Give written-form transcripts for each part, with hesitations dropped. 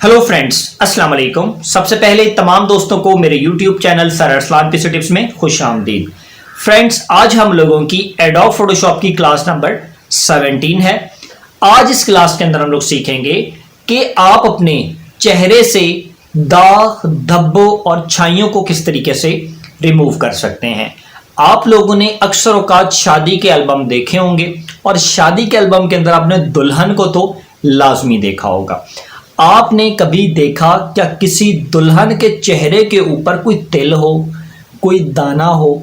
Hello friends, अस्सलाम वालेकुम। सबसे पहले तमाम दोस्तों को मेरे YouTube channel sir Arsalan PC tips में खुश आमदीद। फ्रेंड्स, आज हम लोगों की एडोब फोटोशॉप की क्लास नंबर 17 है। आज इस क्लास के अंदर हम लोग सीखेंगे कि आप अपने चेहरे से दाग, धब्बों और छाइयों को किस तरीके से रिमूव कर सकते हैं। आप लोगों ने अक्सर औकात शादी के एल्बम देखे होंगे और शादी के एल्बम के अंदर आपने दुल्हन को तो लाजमी देखा होगा। आपने कभी देखा क्या किसी दुल्हन के चेहरे के ऊपर कोई तिल हो, कोई दाना हो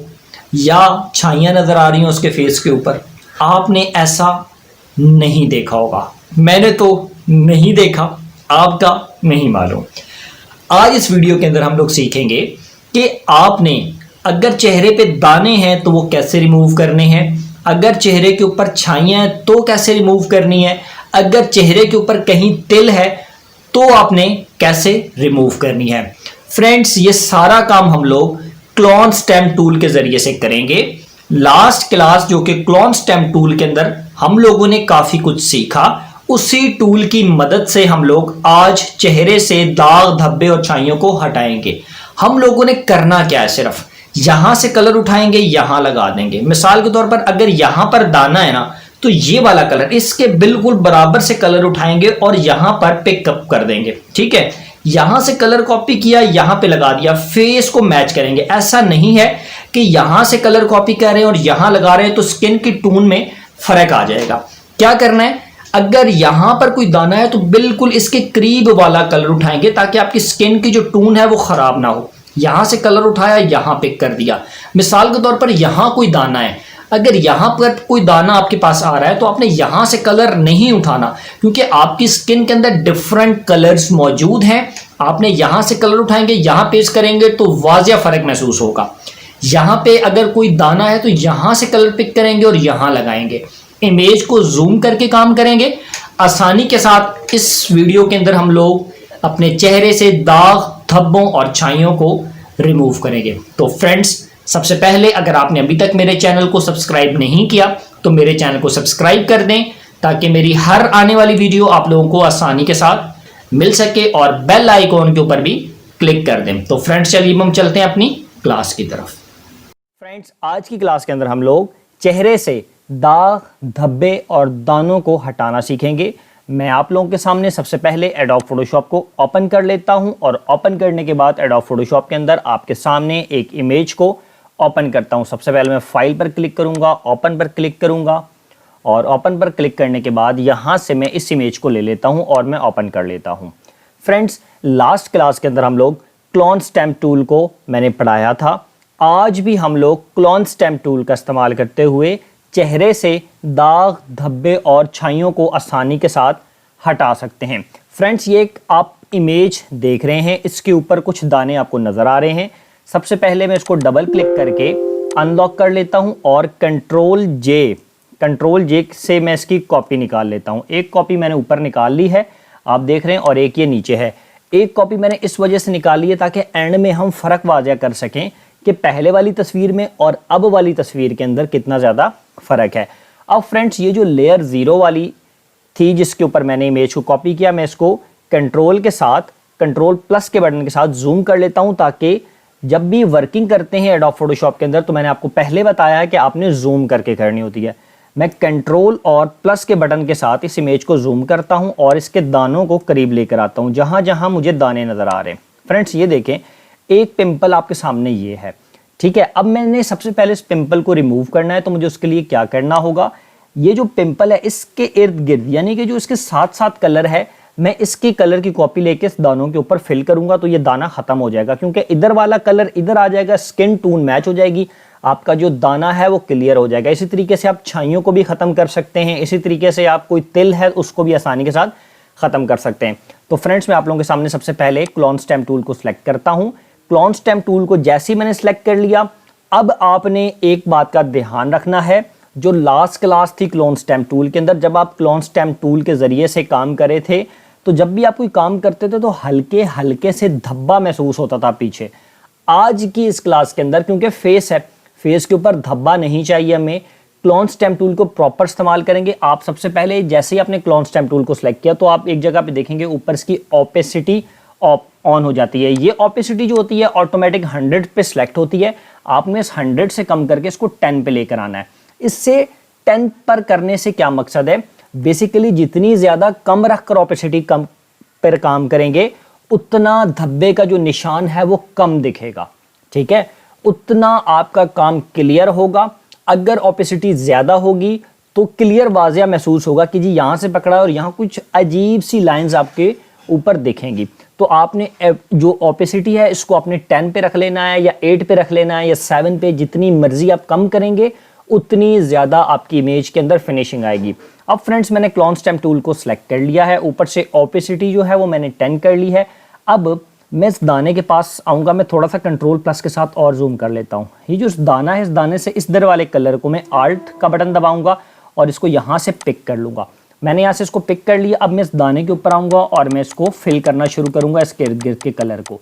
या छाइयाँ नजर आ रही हो उसके फेस के ऊपर? आपने ऐसा नहीं देखा होगा। मैंने तो नहीं देखा, आपका नहीं मालूम। आज इस वीडियो के अंदर हम लोग सीखेंगे कि आपने अगर चेहरे पे दाने हैं तो वो कैसे रिमूव करने हैं, अगर चेहरे के ऊपर छाइयाँ हैं तो कैसे रिमूव करनी है, अगर चेहरे के ऊपर कहीं तिल है तो आपने कैसे रिमूव करनी है। फ्रेंड्स, ये सारा काम हम लोग क्लोन स्टेम टूल के जरिए से करेंगे। लास्ट क्लास जो कि क्लोन स्टेम टूल के अंदर हम लोगों ने काफी कुछ सीखा, उसी टूल की मदद से हम लोग आज चेहरे से दाग, धब्बे और छाइयों को हटाएंगे। हम लोगों ने करना क्या है, सिर्फ यहां से कलर उठाएंगे, यहां लगा देंगे। मिसाल के तौर पर अगर यहां पर दाना है ना, तो ये वाला कलर इसके बिल्कुल बराबर से कलर उठाएंगे और यहां पर पिकअप कर देंगे। ठीक है, यहां से कलर कॉपी किया, यहां पे लगा दिया, फेस को मैच करेंगे। ऐसा नहीं है कि यहां से कलर कॉपी कर रहे हैं और यहां लगा रहे हैं तो स्किन की टोन में फर्क आ जाएगा। क्या करना है, अगर यहां पर कोई दाना है तो बिल्कुल इसके करीब वाला कलर उठाएंगे ताकि आपकी स्किन की जो टोन है वो खराब ना हो। यहां से कलर उठाया, यहां पिक कर दिया। मिसाल के तौर पर यहां कोई दाना है, अगर यहां पर कोई दाना आपके पास आ रहा है तो आपने यहां से कलर नहीं उठाना, क्योंकि आपकी स्किन के अंदर डिफरेंट कलर्स मौजूद हैं। आपने यहां से कलर उठाएंगे, यहां पेस्ट करेंगे तो वाजिया फर्क महसूस होगा। यहां पे अगर कोई दाना है तो यहां से कलर पिक करेंगे और यहां लगाएंगे। इमेज को जूम करके काम करेंगे आसानी के साथ। इस वीडियो के अंदर हम लोग अपने चेहरे से दाग, धब्बों और छाइयों को रिमूव करेंगे। तो फ्रेंड्स, सबसे पहले अगर आपने अभी तक मेरे चैनल को सब्सक्राइब नहीं किया तो मेरे चैनल को सब्सक्राइब कर दें ताकि मेरी हर आने वाली वीडियो आप लोगों को आसानी के साथ मिल सके और बेल आइकॉन के ऊपर भी क्लिक कर दें। तो फ्रेंड्स, चलिए हम चलते हैं अपनी क्लास की तरफ। फ्रेंड्स, आज की क्लास के अंदर हम लोग चेहरे से दाग, धब्बे और दानों को हटाना सीखेंगे। मैं आप लोगों के सामने सबसे पहले एडोब फोटोशॉप को ओपन कर लेता हूं और ओपन करने के बाद एडोब फोटोशॉप के अंदर आपके सामने एक इमेज को ओपन करता हूं। सबसे पहले मैं फाइल पर क्लिक करूंगा, ओपन पर क्लिक करूंगा और ओपन पर क्लिक करने के बाद यहां से मैं इस इमेज को ले लेता हूं और मैं ओपन कर लेता हूं। फ्रेंड्स, लास्ट क्लास के अंदर हम लोग क्लोन स्टेम टूल को मैंने पढ़ाया था। आज भी हम लोग क्लोन स्टेम टूल का इस्तेमाल करते हुए चेहरे से दाग, धब्बे और छाइयों को आसानी के साथ हटा सकते हैं। फ्रेंड्स, ये एक आप इमेज देख रहे हैं, इसके ऊपर कुछ दाने आपको नजर आ रहे हैं। सबसे पहले मैं इसको डबल क्लिक करके अनलॉक कर लेता हूं और कंट्रोल जे से मैं इसकी कॉपी निकाल लेता हूं। एक कॉपी मैंने ऊपर निकाल ली है, आप देख रहे हैं, और एक ये नीचे है। एक कॉपी मैंने इस वजह से निकाली है ताकि एंड में हम फर्क वाज़ह कर सकें कि पहले वाली तस्वीर में और अब वाली तस्वीर के अंदर कितना ज़्यादा फर्क है। अब फ्रेंड्स, ये जो लेयर 0 वाली थी जिसके ऊपर मैंने इमेज को कॉपी किया, मैं इसको कंट्रोल प्लस के बटन के साथ जूम कर लेता हूं ताकि जब भी वर्किंग करते हैं एडोब फोटोशॉप के अंदर, तो मैंने आपको पहले बताया है कि आपने जूम करके करनी होती है। मैं कंट्रोल और प्लस के बटन के साथ इस इमेज को जूम करता हूं और इसके दानों को करीब लेकर आता हूं जहां जहां मुझे दाने नजर आ रहे हैं। फ्रेंड्स, ये देखें, एक पिंपल आपके सामने ये है। ठीक है, अब मैंने सबसे पहले इस पिंपल को रिमूव करना है, तो मुझे उसके लिए क्या करना होगा, ये जो पिंपल है इसके इर्द गिर्द यानी कि जो इसके साथ साथ कलर है, मैं इसकी कलर की कॉपी लेके इस दानों के ऊपर फिल करूंगा तो ये दाना खत्म हो जाएगा, क्योंकि इधर वाला कलर इधर आ जाएगा, स्किन टोन मैच हो जाएगी, आपका जो दाना है वो क्लियर हो जाएगा। इसी तरीके से आप छाइयों को भी खत्म कर सकते हैं। इसी तरीके से आप कोई तिल है उसको भी आसानी के साथ खत्म कर सकते हैं। तो फ्रेंड्स, मैं आप लोगों के सामने सबसे पहले क्लोन स्टेम टूल को सिलेक्ट करता हूं। क्लोन स्टेम टूल को जैसे ही मैंने सिलेक्ट कर लिया, अब आपने एक बात का ध्यान रखना है, जो लास्ट क्लास थी क्लोन स्टेम टूल के अंदर, जब आप क्लोन स्टेम टूल के जरिए से काम कर रहे थे तो जब भी आप कोई काम करते थे तो हल्के हल्के से धब्बा महसूस होता था पीछे। आज की इस क्लास के अंदर क्योंकि फेस है, फेस के ऊपर धब्बा नहीं चाहिए हमें, क्लोन स्टैम्प टूल को प्रॉपर इस्तेमाल करेंगे। आप सबसे पहले जैसे ही आपने क्लोन स्टैम्प टूल को सिलेक्ट किया तो आप एक जगह पे देखेंगे ऊपर इसकी ओपेसिटी ऑन हो जाती है। ये ओपेसिटी जो होती है ऑटोमेटिक 100 पे सिलेक्ट होती है। आपने इस 100 से कम करके इसको 10 पे लेकर आना है। इससे 10 पर करने से क्या मकसद है, बेसिकली जितनी ज्यादा कम रखकर ओपेसिटी कम पर काम करेंगे उतना धब्बे का जो निशान है वो कम दिखेगा, ठीक है, उतना आपका काम क्लियर होगा। अगर ओपेसिटी ज्यादा होगी तो क्लियर वाजिया महसूस होगा कि जी यहां से पकड़ा और यहां कुछ अजीब सी लाइंस आपके ऊपर दिखेंगी। तो आपने जो ओपेसिटी है इसको आपने 10 पे रख लेना है या 8 पे रख लेना है या 7 पे, जितनी मर्जी आप कम करेंगे उतनी ज्यादा आपकी इमेज के अंदर फिनिशिंग आएगी। अब फ्रेंड्स मैंने क्लोन स्टैम्प टूल को सिलेक्ट कर लिया है, ऊपर से ओपेसिटी जो है वो मैंने 10 कर ली है। अब मैं इस दाने के पास आऊंगा, मैं थोड़ा सा कंट्रोल प्लस के साथ और जूम कर लेता हूँ। ये जो दाना है इस दाने से इस दर वाले कलर को मैं आल्ट का बटन दबाऊंगा और इसको यहाँ से पिक कर लूंगा। मैंने यहाँ से इसको पिक कर लिया। अब मैं इस दाने के ऊपर आऊंगा और मैं इसको फिल करना शुरू करूंगा इसके इर्द गिर्द के कलर को।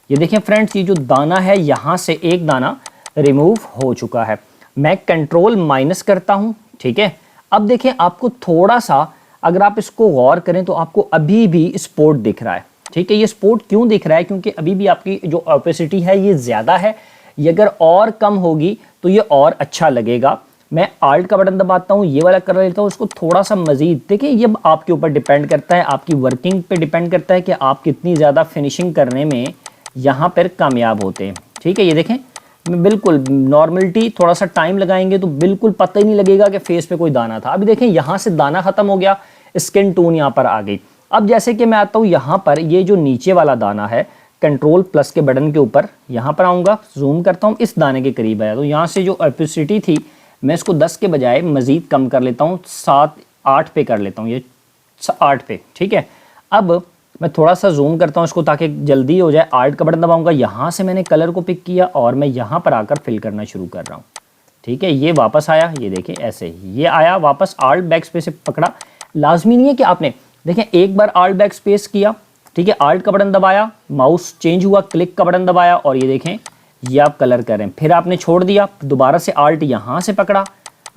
ये देखें फ्रेंड्स, ये जो दाना है यहाँ से एक दाना रिमूव हो चुका है। मैं कंट्रोल माइनस करता हूँ, ठीक है। अब देखें आपको थोड़ा सा अगर आप इसको गौर करें तो आपको अभी भी स्पॉट दिख रहा है, ठीक है। ये स्पॉट क्यों दिख रहा है, क्योंकि अभी भी आपकी जो ओपेसिटी है ये ज़्यादा है। ये अगर और कम होगी तो ये और अच्छा लगेगा। मैं आल्ट का बटन दबाता हूँ, ये वाला कर लेता हूँ, उसको थोड़ा सा मजीद। देखिए ये आपके ऊपर डिपेंड करता है, आपकी वर्किंग पे डिपेंड करता है कि आप कितनी ज़्यादा फिनिशिंग करने में यहाँ पर कामयाब होते हैं, ठीक है। ये देखें बिल्कुल नॉर्मलिटी, थोड़ा सा टाइम लगाएंगे तो बिल्कुल पता ही नहीं लगेगा कि फेस पे कोई दाना था। अभी देखें यहाँ से दाना खत्म हो गया, स्किन टोन यहाँ पर आ गई। अब जैसे कि मैं आता हूँ यहाँ पर, ये जो नीचे वाला दाना है कंट्रोल प्लस के बटन के ऊपर यहाँ पर आऊँगा, जूम करता हूँ, इस दाने के करीब आया तो यहाँ से जो ओपेसिटी थी मैं इसको 10 के बजाय मज़ीद कम कर लेता हूँ, 7-8 पे कर लेता हूँ, ये 8 पे, ठीक है। अब मैं थोड़ा सा जूम करता हूँ इसको ताकि जल्दी हो जाए। आल्ट का बटन दबाऊंगा, यहाँ से मैंने कलर को पिक किया और मैं यहाँ पर आकर फिल करना शुरू कर रहा हूँ, ठीक है। ये वापस आया, ये देखें ऐसे ही ये आया वापस। आल्ट बैक स्पेस से पकड़ा, लाजमी नहीं है कि आपने देखें एक बार आल्ट बैक स्पेस किया, ठीक है, आल्ट का बटन दबाया, माउस चेंज हुआ, क्लिक का बटन दबाया और ये देखें ये आप कलर कर रहे हैं। फिर आपने छोड़ दिया, दोबारा से आल्ट यहाँ से पकड़ा,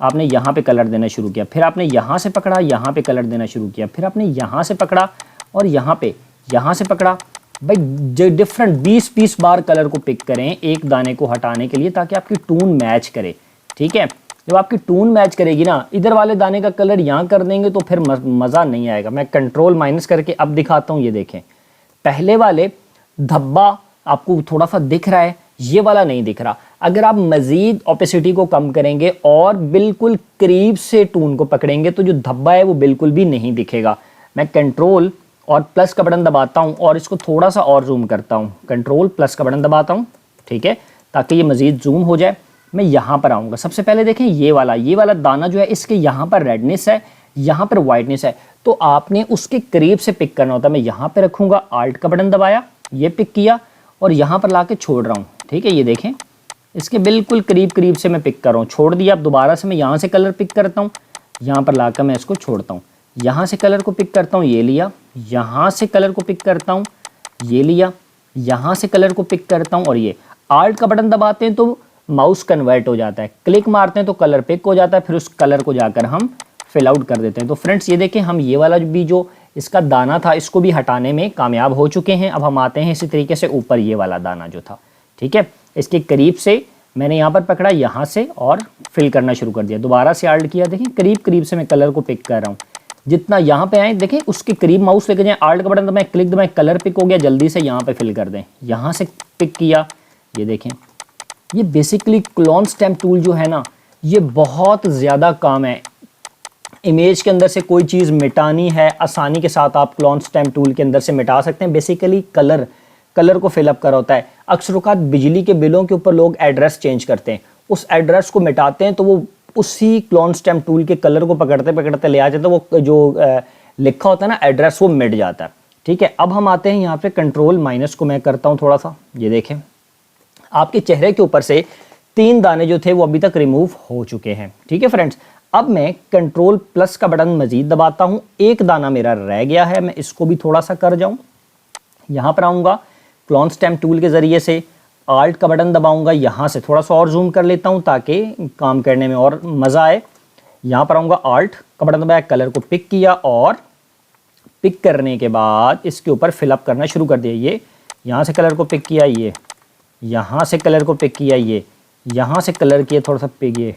आपने यहाँ पे कलर देना शुरू किया, फिर आपने यहाँ से पकड़ा, यहाँ पे कलर देना शुरू किया, फिर आपने यहाँ से पकड़ा और यहाँ से पकड़ा। भाई डिफरेंट 20-20 बार कलर को पिक करें एक दाने को हटाने के लिए ताकि आपकी टून मैच करे, ठीक है। जब आपकी टून मैच करेगी ना, इधर वाले दाने का कलर यहाँ कर देंगे तो फिर मज़ा नहीं आएगा। मैं कंट्रोल माइनस करके अब दिखाता हूँ, ये देखें पहले वाले धब्बा आपको थोड़ा सा दिख रहा है, ये वाला नहीं दिख रहा। अगर आप मज़ीद ओपेसिटी को कम करेंगे और बिल्कुल करीब से टून को पकड़ेंगे तो जो धब्बा है वो बिल्कुल भी नहीं दिखेगा। मैं कंट्रोल और प्लस का बटन दबाता हूँ और इसको थोड़ा सा और जूम करता हूँ, कंट्रोल प्लस का बटन दबाता हूँ, ठीक है, ताकि ये मज़ीद जूम हो जाए। मैं यहाँ पर आऊँगा, सबसे पहले देखें ये वाला दाना जो है इसके यहाँ पर रेडनेस है, यहाँ पर वाइटनेस है, तो आपने उसके करीब से पिक करना होता है। मैं यहाँ पर रखूँगा, आल्ट का बटन दबाया, ये पिक किया और यहाँ पर ला के छोड़ रहा हूँ, ठीक है। ये देखें इसके बिल्कुल करीब से मैं पिक कर रहा हूँ, छोड़ दिया। अब दोबारा से मैं यहाँ से कलर पिक करता हूँ, यहाँ पर लाकर मैं इसको छोड़ता हूँ, यहाँ से कलर को पिक करता हूँ, ये लिया, यहाँ से कलर को पिक करता हूँ, ये लिया, यहाँ से कलर को पिक करता हूँ और ये आल्ट का बटन दबाते हैं तो माउस कन्वर्ट हो जाता है, क्लिक मारते हैं तो कलर पिक हो जाता है, फिर उस कलर को जाकर हम फिल आउट कर देते हैं। तो फ्रेंड्स ये देखें हम ये वाला भी जो इसका दाना था इसको भी हटाने में कामयाब हो चुके हैं। अब हम आते हैं इसी तरीके से ऊपर ये वाला दाना जो था, ठीक है, इसके करीब से मैंने यहाँ पर पकड़ा, यहाँ से और फिल करना शुरू कर दिया, दोबारा से आल्ट किया, देखें करीब से मैं कलर को पिक कर रहा हूँ। जितना यहाँ पे आए देखें उसके करीब माउस लेके जाएं, आल्ट का बटन दबाएं, क्लिक दबाएं, कलर पिक हो गया, जल्दी से यहाँ पे फिल कर दें, यहाँ से पिक किया। ये देखें ये बेसिकली क्लोन स्टैम्प टूल जो है ना ये बहुत ज़्यादा काम है। इमेज के अंदर से कोई चीज़ मिटानी है आसानी के साथ आप क्लोन स्टैम्प टूल के अंदर से मिटा सकते हैं। बेसिकली कलर को फिलअप कर होता है। अक्सर औक़ात बिजली के बिलों के ऊपर लोग एड्रेस चेंज करते हैं, उस एड्रेस को मिटाते हैं तो वो उसी क्लोन स्टैम्प टूल के कलर को पकड़ते ले आ जाते, तो वो जो लिखा होता है ना एड्रेस वो मिट जाता है, ठीक है। अब हम आते हैं यहाँ पे कंट्रोल माइनस को मैं करता हूँ थोड़ा सा, ये देखें आपके चेहरे के ऊपर से 3 दाने जो थे वो अभी तक रिमूव हो चुके हैं, ठीक है फ्रेंड्स। अब मैं कंट्रोल प्लस का बटन मजीद दबाता हूँ, एक दाना मेरा रह गया है, मैं इसको भी थोड़ा सा कर जाऊँ, यहाँ पर आऊँगा क्लोन स्टैम्प टूल के ज़रिए से आल्ट का बटन दबाऊंगा, यहाँ से थोड़ा सा और जूम कर लेता हूँ ताकि काम करने में और मज़ा आए। यहाँ पर आऊँगा, आल्ट का बटन दबाया, कलर को पिक किया और पिक करने के बाद इसके ऊपर फिलअप करना शुरू कर दिया। ये यहाँ से कलर को पिक किया, ये यहाँ से कलर को पिक किया, ये यहाँ से कलर किया, थोड़ा सा पिक ये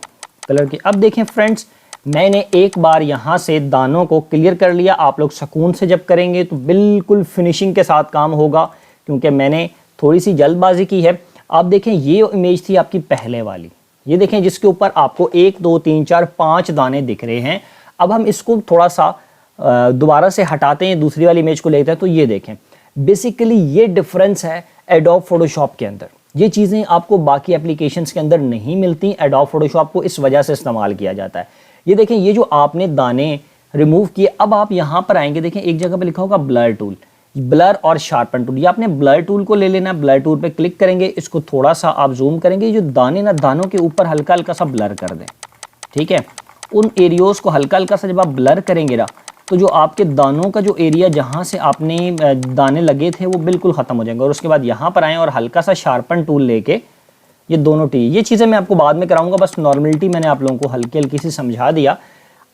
कलर किया। अब देखें फ्रेंड्स, मैंने एक बार यहाँ से दानों को क्लियर कर लिया। आप लोग सुकून से जब करेंगे तो बिल्कुल फिनिशिंग के साथ काम होगा, क्योंकि मैंने थोड़ी सी जल्दबाजी की है। आप देखें, ये इमेज थी आपकी पहले वाली, ये देखें जिसके ऊपर आपको 1 2 3 4 5 दाने दिख रहे हैं। अब हम इसको थोड़ा सा दोबारा से हटाते हैं, दूसरी वाली इमेज को लेते हैं, तो ये देखें बेसिकली ये डिफरेंस है एडोब फोटोशॉप के अंदर। ये चीज़ें आपको बाकी एप्लीकेशंस के अंदर नहीं मिलती, एडोब फोटोशॉप को इस वजह से इस्तेमाल किया जाता है। ये देखें, ये जो आपने दाने रिमूव किए, अब आप यहाँ पर आएंगे, देखें एक जगह पर लिखा होगा ब्लर टूल, ब्लर और शार्पन टूल। ये आपने ब्लर टूल को ले लेना, ब्लर टूल पे क्लिक करेंगे, इसको थोड़ा सा आप जूम करेंगे, जो दाने ना दानों के ऊपर हल्का हल्का सा ब्लर कर दें, ठीक है। उन एरियोज़ को हल्का हल्का सा जब आप ब्लर करेंगे ना, तो जो आपके दानों का जो एरिया जहाँ से आपने दाने लगे थे वो बिल्कुल ख़त्म हो जाएंगे। और उसके बाद यहाँ पर आएँ और हल्का सा शार्पन टूल लेके ये दोनों ये चीज़ें मैं आपको बाद में कराऊंगा, बस नॉर्मलिटी मैंने आप लोगों को हल्की हल्की सी समझा दिया।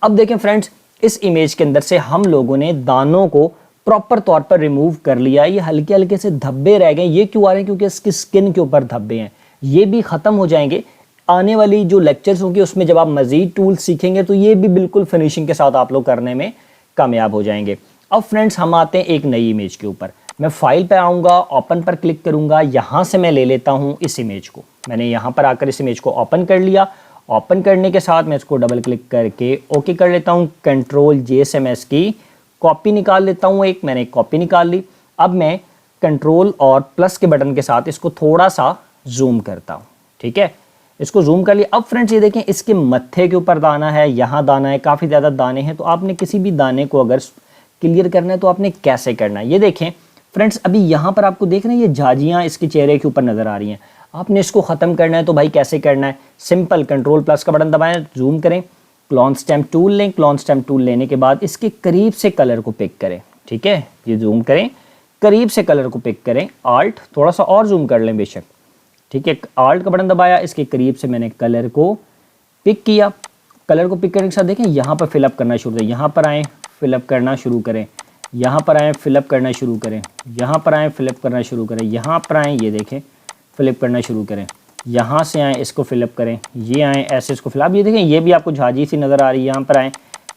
अब देखें फ्रेंड्स, इस इमेज के अंदर से हम लोगों ने दानों को प्रॉपर तौर पर रिमूव कर लिया। ये हल्के हल्के से धब्बे रह गए, ये क्यों आ रहे हैं? क्योंकि इसकी स्किन के ऊपर धब्बे हैं, ये भी ख़त्म हो जाएंगे। आने वाली जो लेक्चर्स होंगे उसमें जब आप मज़ीद टूल्स सीखेंगे तो ये भी बिल्कुल फिनिशिंग के साथ आप लोग करने में कामयाब हो जाएंगे। अब फ्रेंड्स, हम आते हैं एक नई इमेज के ऊपर। मैं फाइल पर आऊँगा, ओपन पर क्लिक करूँगा, यहाँ से मैं ले लेता हूँ इस इमेज को। मैंने यहाँ पर आकर इस इमेज को ओपन कर लिया। ओपन करने के साथ मैं इसको डबल क्लिक करके ओके कर लेता हूँ। कंट्रोल जे से मैं इसकी कॉपी निकाल लेता हूँ, एक मैंने कॉपी निकाल ली। अब मैं कंट्रोल और प्लस के बटन के साथ इसको थोड़ा सा जूम करता हूँ, ठीक है। इसको जूम कर लिया। अब फ्रेंड्स ये देखें, इसके मत्थे के ऊपर दाना है, यहाँ दाना है, काफ़ी ज़्यादा दाने हैं। तो आपने किसी भी दाने को अगर क्लियर करना है तो आपने कैसे करना है, ये देखें फ्रेंड्स। अभी यहाँ पर आपको देख रहे हैं ये झाजियाँ इसके चेहरे के ऊपर नज़र आ रही हैं। आपने इसको ख़त्म करना है तो भाई कैसे करना है? सिंपल, कंट्रोल प्लस का बटन दबाएं, जूम करें, क्लोन स्टैम्प टूल लें। क्लोन स्टैम्प टूल लेने के बाद इसके करीब से कलर को पिक करें, ठीक है। ये जूम करें, करीब से कलर को पिक करें, आल्ट थोड़ा सा और जूम कर लें बेशक, ठीक है। आल्ट का बटन दबाया, इसके करीब से मैंने कलर को पिक किया। कलर को पिक करने के साथ देखें यहाँ पर फिलअप करना शुरू करें, यहाँ पर आएँ फिलअप करना शुरू करें, यहाँ पर आएँ फिलअप करना शुरू करें, यहाँ पर आएँ फिलअप करना शुरू करें, यहाँ पर आएँ ये देखें फिलअप करना शुरू करें, यहाँ से आएँ इसको फिलअप करें, ये आएँ ऐसे इसको फिलअप। ये देखें ये भी आपको झाजी सी नज़र आ रही है। यहाँ पर आएँ,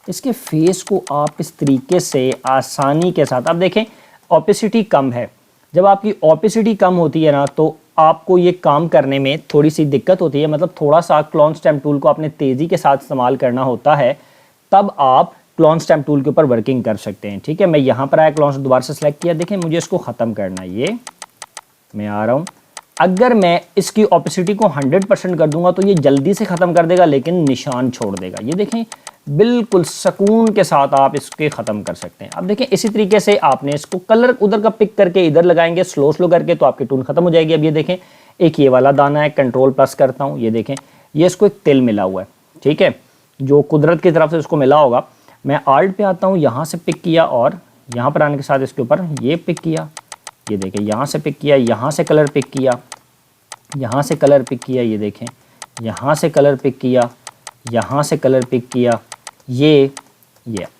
इसके फेस को आप इस तरीके से आसानी के साथ, आप देखें ऑपेसिटी कम है। जब आपकी ऑपेसिटी कम होती है ना तो आपको ये काम करने में थोड़ी सी दिक्कत होती है, मतलब थोड़ा सा क्लोन स्टैम्प टूल को आपने तेज़ी के साथ इस्तेमाल करना होता है, तब आप क्लोन स्टैम्प टूल के ऊपर वर्किंग कर सकते हैं, ठीक है। मैं यहाँ पर आया, क्लोन से दोबारा से सेलेक्ट किया, देखें मुझे इसको ख़त्म करना है, ये मैं आ रहा हूँ। अगर मैं इसकी ऑपेसिटी को 100% कर दूंगा तो ये जल्दी से ख़त्म कर देगा, लेकिन निशान छोड़ देगा। ये देखें बिल्कुल सुकून के साथ आप इसके ख़त्म कर सकते हैं। अब देखें इसी तरीके से आपने इसको कलर उधर का पिक करके इधर लगाएंगे स्लो करके, तो आपकी टूल ख़त्म हो जाएगी। अब ये देखें एक ये वाला दाना है, कंट्रोल प्लस करता हूँ, ये देखें ये इसको एक तिल मिला हुआ है, ठीक है, जो कुदरत की तरफ से इसको मिला होगा। मैं आल्ट पे आता हूँ, यहाँ से पिक किया और यहाँ पर आने के साथ इसके ऊपर ये पिक किया, ये देखें यहाँ से पिक किया, यहाँ से कलर पिक किया, यहाँ से कलर पिक किया, ये देखें यहाँ से कलर पिक किया, यहाँ से कलर पिक किया, ये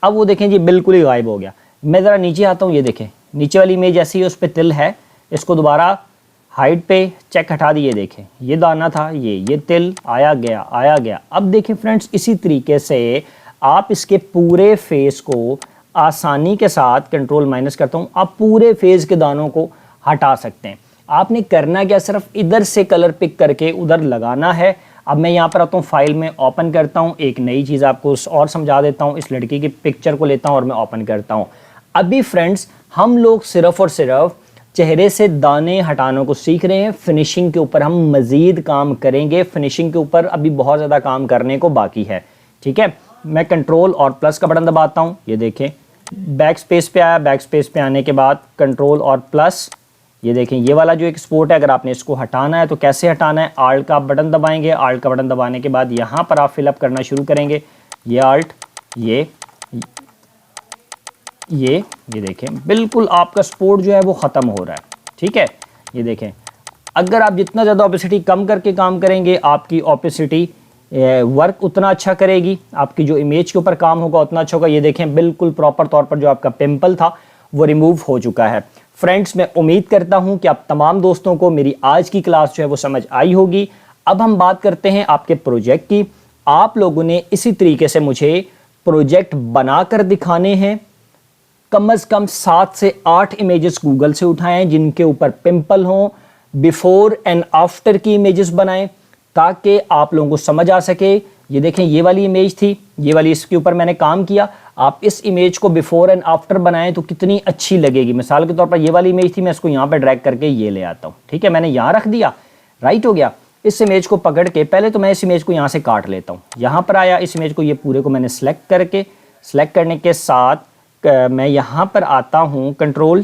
अब वो देखें जी बिल्कुल ही गायब हो गया। मैं ज़रा नीचे आता हूँ, ये देखें नीचे वाली इमेज ऐसी है, उस पर तिल है, इसको दोबारा हाइट पे चेक हटा दिए, देखें ये दाना था, ये तिल आया गया। अब देखें फ्रेंड्स इसी तरीके से आप इसके पूरे फेस को आसानी के साथ, कंट्रोल माइनस करता हूँ, आप पूरे फेस के दानों को हटा सकते हैं। आपने करना क्या, सिर्फ इधर से कलर पिक करके उधर लगाना है। अब मैं यहाँ पर आता हूँ, फाइल में ओपन करता हूँ, एक नई चीज़ आपको और समझा देता हूँ। इस लड़की की पिक्चर को लेता हूँ और मैं ओपन करता हूँ। अभी फ्रेंड्स हम लोग सिर्फ और सिर्फ चेहरे से दाने हटाने को सीख रहे हैं। फिनिशिंग के ऊपर हम मज़ीद काम करेंगे, फिनिशिंग के ऊपर अभी बहुत ज़्यादा काम करने को बाकी है, ठीक है। मैं कंट्रोल और प्लस का बटन दबाता हूँ, ये देखें बैक स्पेस पे आया, बैक स्पेस पे आने के बाद कंट्रोल और प्लस, ये देखें ये वाला जो एक स्पोर्ट है, अगर आपने इसको हटाना है तो कैसे हटाना है, आल्ट का बटन दबाएंगे। आल्ट का बटन दबाने के बाद यहाँ पर आप फिलअप करना शुरू करेंगे, ये आल्ट, ये देखें बिल्कुल आपका स्पोर्ट जो है वो ख़त्म हो रहा है, ठीक है। ये देखें अगर आप जितना ज़्यादा ओपेसिटी कम करके काम करेंगे, आपकी ओपेसिटी वर्क उतना अच्छा करेगी, आपकी जो इमेज के ऊपर काम होगा उतना अच्छा होगा। ये देखें बिल्कुल प्रॉपर तौर पर जो आपका पिंपल था वो रिमूव हो चुका है। फ्रेंड्स, मैं उम्मीद करता हूं कि आप तमाम दोस्तों को मेरी आज की क्लास जो है वो समझ आई होगी। अब हम बात करते हैं आपके प्रोजेक्ट की। आप लोगों ने इसी तरीके से मुझे प्रोजेक्ट बनाकर दिखाने हैं। कम से कम 7 से 8 इमेजेस गूगल से उठाएं जिनके ऊपर पिंपल हों, बिफोर एंड आफ्टर की इमेजेस बनाएं ताकि आप लोगों को समझ आ सके। ये देखें, ये वाली इमेज थी, ये वाली, इसके ऊपर मैंने काम किया। आप इस इमेज को बिफोर एंड आफ्टर बनाएं तो कितनी अच्छी लगेगी। मिसाल के तौर पर ये वाली इमेज थी, मैं इसको यहाँ पे ड्रैग करके ये ले आता हूँ, ठीक है, मैंने यहाँ रख दिया, राइट हो गया। इस इमेज को पकड़ के पहले तो मैं इस इमेज को यहाँ से काट लेता हूँ, यहाँ पर आया, इस इमेज को ये पूरे को मैंने सेलेक्ट करने के साथ मैं यहाँ पर आता हूँ, कंट्रोल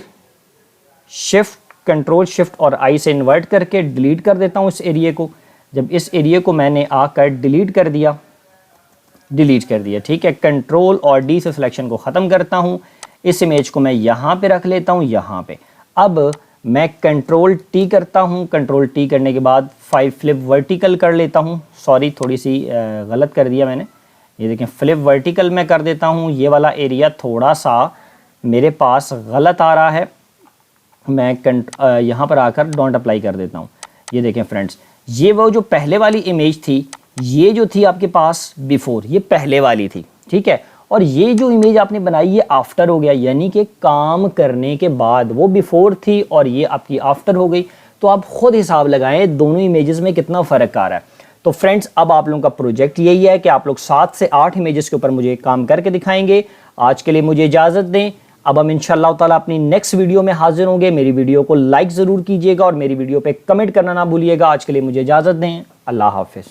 शिफ्ट और आई से इन्वर्ट करके डिलीट कर देता हूँ इस एरिया को। जब इस एरिया को मैंने आकर डिलीट कर दिया, ठीक है, कंट्रोल और डी से सिलेक्शन को ख़त्म करता हूँ। इस इमेज को मैं यहाँ पे रख लेता हूँ, यहाँ पे। अब मैं कंट्रोल टी करता हूँ, कंट्रोल टी करने के बाद 5 फ्लिप वर्टिकल कर लेता हूँ। सॉरी, थोड़ी सी गलत कर दिया मैंने। ये देखें, फ्लिप वर्टिकल मैं कर देता हूँ। ये वाला एरिया थोड़ा सा मेरे पास गलत आ रहा है, मैं यहाँ पर आकर डोंट अप्लाई कर देता हूँ। ये देखें फ्रेंड्स, ये वो जो पहले वाली इमेज थी, ये जो थी आपके पास बिफोर, ये पहले वाली थी, ठीक है, और ये जो इमेज आपने बनाई ये आफ्टर हो गया, यानी कि काम करने के बाद। वो बिफोर थी और ये आपकी आफ्टर हो गई। तो आप खुद हिसाब लगाएं दोनों इमेजेस में कितना फ़र्क आ रहा है। तो फ्रेंड्स, अब आप लोगों का प्रोजेक्ट यही है कि आप लोग 7 से 8 इमेजेस के ऊपर मुझे काम करके दिखाएंगे। आज के लिए मुझे इजाज़त दें। अब हम इंशाअल्लाह ताला अपनी नेक्स्ट वीडियो में हाजिर होंगे। मेरी वीडियो को लाइक ज़रूर कीजिएगा और मेरी वीडियो पे कमेंट करना ना भूलिएगा। आज के लिए मुझे इजाज़त दें। अल्लाह हाफिज़।